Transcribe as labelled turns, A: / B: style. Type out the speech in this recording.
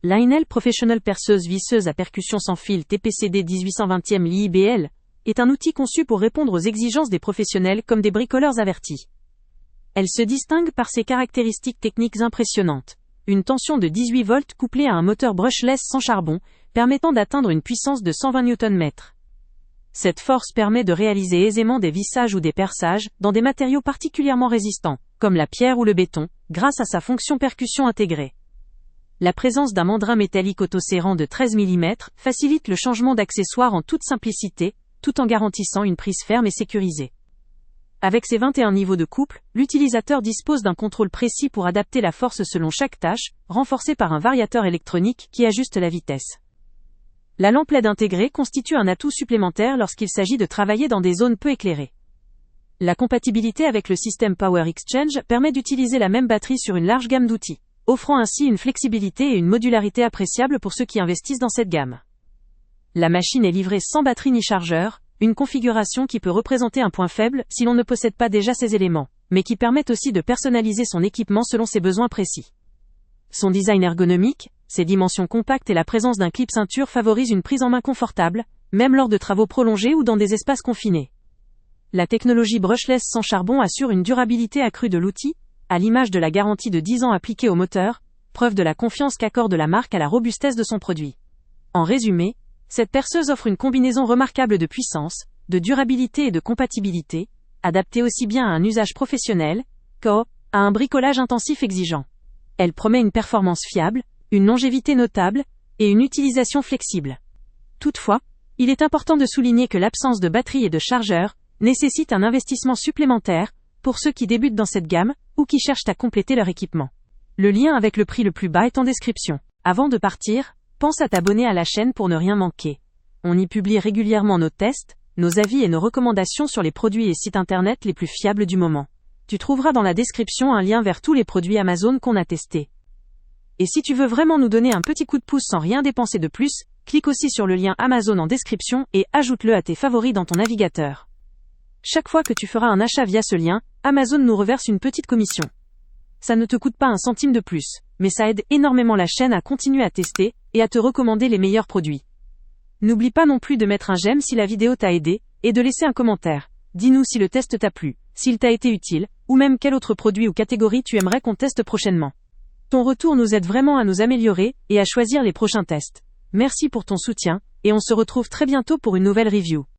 A: L'Ainel Professional Perceuse Visseuse à percussion sans fil TPCD 1820e LIBL est un outil conçu pour répondre aux exigences des professionnels comme des bricoleurs avertis. Elle se distingue par ses caractéristiques techniques impressionnantes. Une tension de 18 volts couplée à un moteur brushless sans charbon, permettant d'atteindre une puissance de 120 Nm. Cette force permet de réaliser aisément des vissages ou des perçages dans des matériaux particulièrement résistants, comme la pierre ou le béton, grâce à sa fonction percussion intégrée. La présence d'un mandrin métallique autoserrant de 13 mm facilite le changement d'accessoires en toute simplicité, tout en garantissant une prise ferme et sécurisée. Avec ses 21 niveaux de couple, l'utilisateur dispose d'un contrôle précis pour adapter la force selon chaque tâche, renforcé par un variateur électronique qui ajuste la vitesse. La lampe LED intégrée constitue un atout supplémentaire lorsqu'il s'agit de travailler dans des zones peu éclairées. La compatibilité avec le système Power Exchange permet d'utiliser la même batterie sur une large gamme d'outils, offrant ainsi une flexibilité et une modularité appréciables pour ceux qui investissent dans cette gamme. La machine est livrée sans batterie ni chargeur, une configuration qui peut représenter un point faible si l'on ne possède pas déjà ces éléments, mais qui permet aussi de personnaliser son équipement selon ses besoins précis. Son design ergonomique, ses dimensions compactes et la présence d'un clip ceinture favorisent une prise en main confortable, même lors de travaux prolongés ou dans des espaces confinés. La technologie brushless sans charbon assure une durabilité accrue de l'outil, à l'image de la garantie de 10 ans appliquée au moteur, preuve de la confiance qu'accorde la marque à la robustesse de son produit. En résumé, cette perceuse offre une combinaison remarquable de puissance, de durabilité et de compatibilité, adaptée aussi bien à un usage professionnel qu'à un bricolage intensif exigeant. Elle promet une performance fiable, une longévité notable et une utilisation flexible. Toutefois, il est important de souligner que l'absence de batterie et de chargeur nécessite un investissement supplémentaire pour ceux qui débutent dans cette gamme ou qui cherchent à compléter leur équipement. Le lien avec le prix le plus bas est en description. Avant de partir, pense à t'abonner à la chaîne pour ne rien manquer. On y publie régulièrement nos tests, nos avis et nos recommandations sur les produits et sites internet les plus fiables du moment. Tu trouveras dans la description un lien vers tous les produits Amazon qu'on a testés. Et si tu veux vraiment nous donner un petit coup de pouce sans rien dépenser de plus, clique aussi sur le lien Amazon en description et ajoute-le à tes favoris dans ton navigateur. Chaque fois que tu feras un achat via ce lien, Amazon nous reverse une petite commission. Ça ne te coûte pas un centime de plus, mais ça aide énormément la chaîne à continuer à tester et à te recommander les meilleurs produits. N'oublie pas non plus de mettre un j'aime si la vidéo t'a aidé et de laisser un commentaire. Dis-nous si le test t'a plu, s'il t'a été utile, ou même quel autre produit ou catégorie tu aimerais qu'on teste prochainement. Ton retour nous aide vraiment à nous améliorer et à choisir les prochains tests. Merci pour ton soutien, et on se retrouve très bientôt pour une nouvelle review.